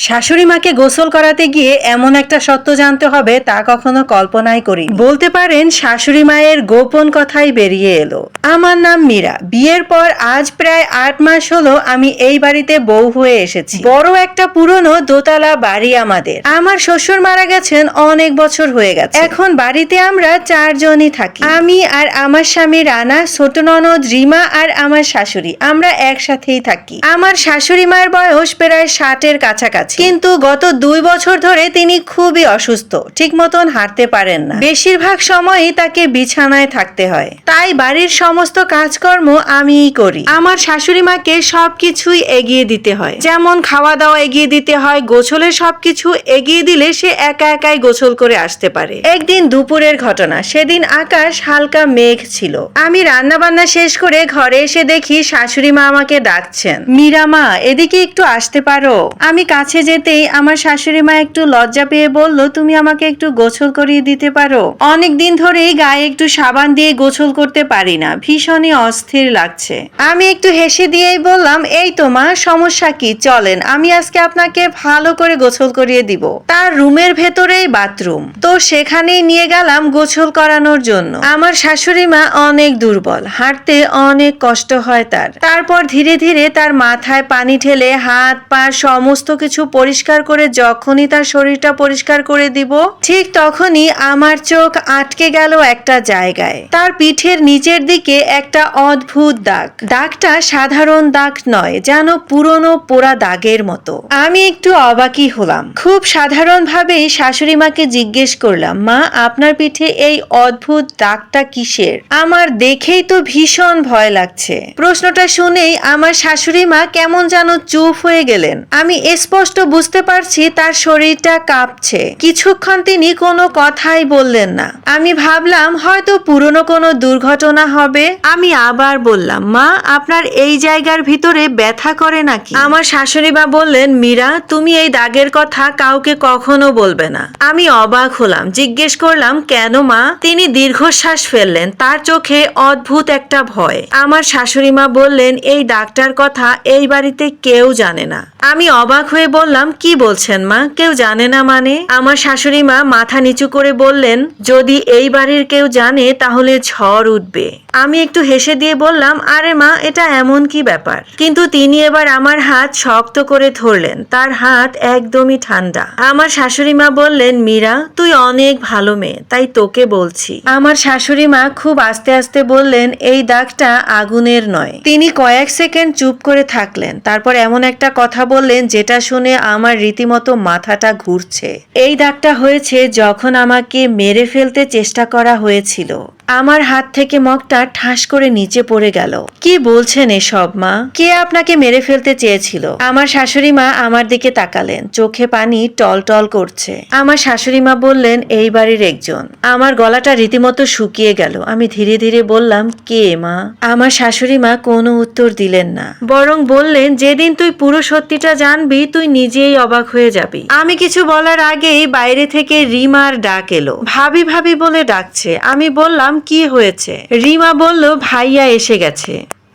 শাশুড়ি মাকে গোসল করাতে গিয়ে এমন একটা সত্য জানতে হবে তা কখনো কল্পনাই করি। বলতে পারেন শাশুড়ি মায়ের গোপন কথাই বেরিয়ে এলো। আমার নাম মীরা। বিয়ের পর আজ প্রায় 8 মাস হলো আমি এই বাড়িতে বউ হয়ে এসেছি। বড় একটা পুরনো দোতলা বাড়ি আমাদের। আমার শ্বশুর মারা গেছেন অনেক বছর হয়ে গেছে। এখন বাড়িতে আমরা 4 জনই থাকি। আমি আর আমার স্বামী রানা, ছোট ননদ রিমা আর আমার শাশুড়ি, আমরা একসাথেই থাকি। আমার শাশুড়ি মায়ের বয়স প্রায় 60-এর কাছাকাছি, কিন্তু গত 2 বছর ধরে তিনি খুবই অসুস্থ, ঠিক মতন হাঁটতে পারেন না। বেশিরভাগ সময়ই তাকে বিছানায় থাকতে হয়। তাই বাড়ির সমস্ত কাজকর্ম আমিই করি। আমার শাশুড়ি মাকে সবকিছুই এগিয়ে দিতে হয়, যেমন খাওয়া দাওয়া এগিয়ে দিতে হয়, গোসলের সবকিছু এগিয়ে দিলে সে একা একাই গোসল করে আসতে পারে। একদিন দুপুরের ঘটনা, সেদিন আকাশ হালকা মেঘ ছিল। আমি রান্না বান্না শেষ করে ঘরে এসে দেখি শাশুড়ি মা আমাকে ডাকছেন, মীরা মা এদিকে একটু আসতে পারো। আমি কাছে যেতেই আমার শাশুড়ি মা একটু লজ্জা পেয়ে বলল, তুমি আমাকে একটু গোসল করিয়ে দিতে পারো? অনেক দিন ধরেই গায়ে একটু সাবান দিয়ে গোসল করতে পারি না, ভীষণই অস্থির লাগছে। আমি একটু হেসে দিয়েই বললাম, এই তো মা, সমস্যা কি, চলেন আমি আজকে আপনাকে ভালো করে গোসল করিয়ে দিব। তার রুমের ভেতরেই বাথরুম, তো সেখানেই নিয়ে গেলাম গোসল করানোর জন্য। আমার শাশুড়ি মা অনেক দুর্বল, হাঁটতে অনেক কষ্ট হয় তার। তারপর ধীরে ধীরে তার মাথায় পানি ঢেলে হাত পা সমস্ত কিছু পরিষ্কার করে যখনই তার শরীরটা পরিষ্কার করে দিব, ঠিক তখনই আমার চোখ আটকে গেল একটা জায়গায়। তার পিঠের নিচের দিকে একটা অদ্ভুত দাগ। দাগটা সাধারণ দাগ নয়, যেন পুরনো পোড়া দাগের মতো। আমি একটু অবাকই হলাম। খুব সাধারণ ভাবেই শাশুড়ি মাকে জিজ্ঞেস করলাম, মা আপনার পিঠে এই অদ্ভুত দাগটা কিসের? আমার দেখেই তো ভীষণ ভয় লাগছে। প্রশ্নটা শুনেই আমার শাশুড়ি মা কেমন যেন চুপ হয়ে গেলেন। আমি স্পষ্ট বুঝতে পারছি তার শরীরটা কাঁপছে। কিছুক্ষণ তিনি কোনো কথাই বললেন না। আমি ভাবলাম হয়তো পুরনো কোনো দুর্ঘটনা হবে। আমি আবার বললাম, মা আপনার এই জায়গার ভিতরে ব্যথা করে নাকি? আমার শাশুড়ি মা বললেন, মীরা তুমি এই দাগের কথা কাউকে কখনো বলবে না। আমি অবাক হলাম, জিজ্ঞেস করলাম, কেন মা? তিনি দীর্ঘশ্বাস ফেললেন, তার চোখে অদ্ভুত একটা ভয়। আমার শাশুড়ি মা বললেন, এই দাগটার কথা এই বাড়িতে কেউ জানে না। আমি অবাক হয়ে বললাম, কি বলছেন মা, কেউ জানে না মানে? আমার শাশুড়ি মা মাথা নিচু করে বললেন, যদি এই বাড়ির কেউ জানে তাহলে ঝড় উঠবে। আমি একটু হেসে দিয়ে বললাম, আরে মা এটা এমন কি ব্যাপার? কিন্তু তিনি এবার আমার হাত শক্ত করে ধরলেন, তার হাত একদমই ঠান্ডা। আমার শাশুড়ি মা বললেন, মীরা তুই অনেক ভালো মেয়ে, তাই তোকে বলছি। আমার শাশুড়ি মা খুব আস্তে আস্তে বললেন, এই দাগটা আগুনের নয়। তিনি কয়েক সেকেন্ড চুপ করে থাকলেন, তারপর এমন একটা কথা বললেন যেটা শুনে আমার রীতিমতো মাথাটা ঘুরছে। এই দাগটা হয়েছে যখন আমাকে মেরে ফেলতে চেষ্টা করা হয়েছিল। আমার হাত থেকে মগটা ঠাস করে নিচে পড়ে গেল। কি বলছেন এসব মা? কে আপনাকে মেরে ফেলতে চেয়েছিল? আমার শাশুড়ি মা আমার দিকে তাকালেন, চোখে পানি টলটল করছে। আমার শাশুড়ি মা বললেন, এই বাড়ির একজন। আমার গলাটা রীতিমতো শুকিয়ে গেল। আমি ধীরে ধীরে বললাম, কে মা? আমার শাশুড়ি মা কোনো উত্তর দিলেন না, বরং বললেন, যেদিন তুই পুরো সত্যিটা জানবি তুই নিজেই অবাক হয়ে যাবি। আমি কিছু বলার আগেই বাইরে থেকে রিমার ডাক এলো। ভাবি ভাবি বলে ডাকছে। আমি বললাম, কি হয়েছে? রিমা বলল, ভাইয়া এসে গেছে।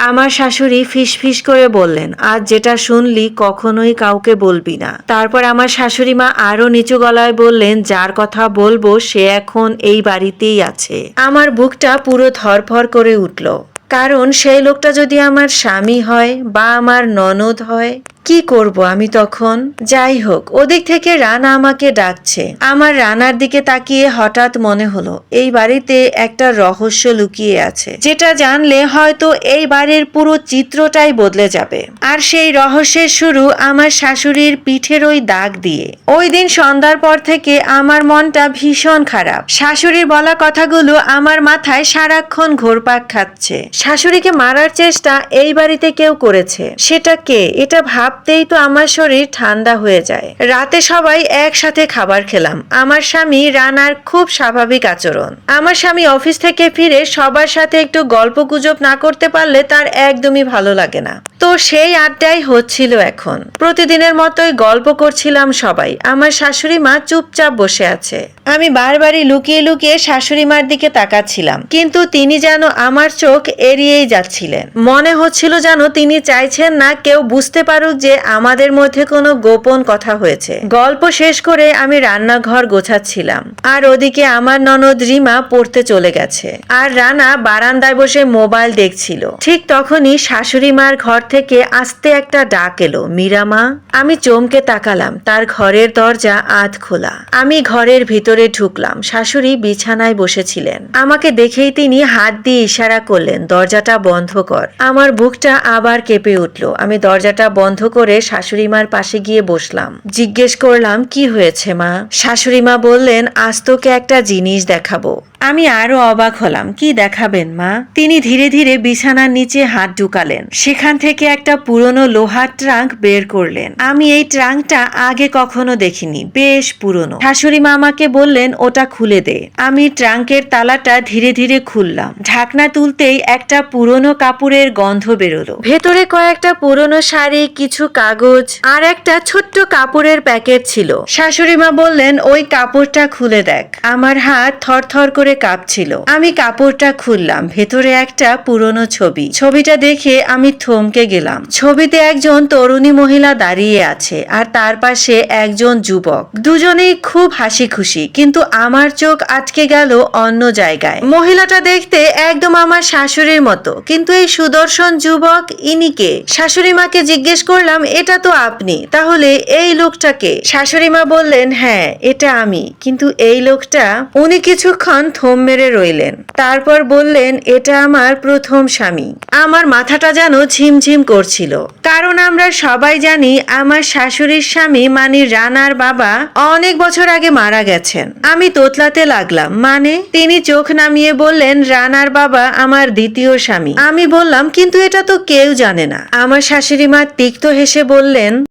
আমার শাশুড়ি ফিসফিস করে বললেন, আজ যেটা শুনলি কখনোই কাউকে বলবি না। তারপর আমার শাশুড়ি মা আরো নিচু গলায় বললেন, যার কথা বলবো সে এখন এই বাড়িতেই আছে। আমার বুকটা পুরো ধরফর করে উঠল, কারণ সেই লোকটা যদি আমার স্বামী হয় বা আমার ননদ হয়, কি করব আমি তখন? যাই হোক, ওদিক থেকে রানা আমাকে ডাকছে। আমার রানার দিকে তাকিয়ে হঠাৎ মনে হলো এই বাড়িতে একটা রহস্য লুকিয়ে আছে, যেটা জানলে হয়তো এই বাড়ির পুরো চিত্রটাই বদলে যাবে। আর সেই রহস্যের শুরু আমার শাশুড়ির পিঠের ওই দাগ দিয়ে। ওই দিন সন্ধ্যার পর থেকে আমার মনটা ভীষণ খারাপ। শাশুড়ির বলা কথাগুলো আমার মাথায় সারাক্ষণ ঘুরপাক খাচ্ছে। শাশুড়িকে মারার চেষ্টা এই বাড়িতে কেউ করেছে, সেটা কে? এটা ভাবতেই তো আমার শরীর ঠান্ডা হয়ে যায়। রাতে সবাই একসাথে খাবার খেলাম। আমার স্বামী রানার খুব স্বাভাবিক আচরণ। আমার স্বামী অফিস থেকে ফিরে সবার সাথে একটু গল্প গুজব না করতে পারলে তার একদমই ভালো লাগে না। তো সেই আড্ডাই হচ্ছিল এখন। প্রতিদিনের মতোই গল্প করছিলাম সবাই। আমার শাশুড়ি মা চুপচাপ বসে আছে। আমি বারবারই লুকিয়ে লুকিয়ে শাশুড়ি মার দিকে তাকাচ্ছিলাম, কিন্তু তিনি যেন আমার চোখ এড়িয়েই যাচ্ছিলেন। মনে হচ্ছিল যেন তিনি চাইছেন না কেউ বুঝতে পারুক যে আমাদের মধ্যে কোনো গোপন কথা হয়েছে। গল্প শেষ করে আমি রান্নাঘর গোছাচ্ছিলাম, আর ওদিকে আমার ননদ রিমা পড়তে চলে গেছে, আর রানা বারান্দায় বসে মোবাইল দেখছিল। ঠিক তখনই শাশুড়ি মার ঘর থেকে আস্তে একটা ডাক এলো, মীরা মা। আমি চমকে তাকালাম, তার ঘরের দরজা আধ খোলা। আমি ঘরের ভিতরে ঢুকলাম। শাশুড়ি বিছানায় বসেছিলেন। আমাকে দেখেই তিনি হাত দিয়ে ইশারা করলেন, দরজাটা বন্ধ কর। আমার বুকটা আবার কেঁপে উঠল। আমি দরজাটা বন্ধ করে শাশুড়ি মার পাশে গিয়ে বসলাম। জিজ্ঞেস করলাম, কি হয়েছে মা? শাশুড়ি মা বললেন, আজ তোকে একটা জিনিস দেখাবো। আমি আরো অবাক হলাম, কি দেখাবেন মা? তিনি ধীরে ধীরে বিছানার নিচে হাত ঢুকালেন। সেখান থেকে একটা পুরনো লোহার ট্রাঙ্ক বের করলেন। আমি এই ট্রাঙ্কটা আগে কখনো দেখিনি, বেশ পুরনো। শাশুড়ি মা আমাকে বললেন, ওটা খুলে দে। আমি ট্রাঙ্কের তালাটা ধীরে ধীরে খুললাম। ঢাকনা তুলতেই একটা পুরনো কাপড়ের গন্ধ বেরোলো। ভেতরে কয়েকটা পুরনো শাড়ি, কিছু কাগজ আর একটা ছোট্ট কাপড়ের প্যাকেট ছিল। শাশুড়ি মা বললেন, ওই কাপড়টা খুলে দেখ। আমার হাত থরথর করে কাঁপছিল। আমি কাপড়টা খুললাম। ভেতরে একটা পুরনো ছবি। ছবিটা দেখে আমি থমকে গেলাম। ছবিতে একজন তরুণী মহিলা দাঁড়িয়ে আছে, আর তার পাশে একজন যুবক। দুজনেই খুব হাসি খুশি, কিন্তু আমার চোখ আটকে গেল অন্য জায়গায়। মহিলাটা দেখতে একদম আমার শাশুড়ির মতো, কিন্তু এই সুদর্শন যুবক, ইনি কে? শাশুড়ি মাকে জিজ্ঞেস করলাম, এটা তো আপনি, তাহলে এই লোকটাকে? শাশুড়ি মা বললেন, হ্যাঁ এটা আমি, কিন্তু এই লোকটা। উনি কিছুক্ষণ থম মেরে রইলেন, তারপর বললেন, এটা আমার প্রথম স্বামী। আমার মাথাটা যেন ঝিমঝিম করছিল, কারণ আমরা সবাই জানি আমার শাশুড়ির স্বামী মানে রানার বাবা অনেক বছর আগে মারা গেছেন। আমি তোতলাতে লাগলাম, মানে? তিনি চোখ নামিয়ে বললেন, রানার বাবা আমার দ্বিতীয় স্বামী। আমি বললাম, কিন্তু এটা তো কেউ জানে না। আমার শাশুড়ি মা তিক্ত হেসে বললেন,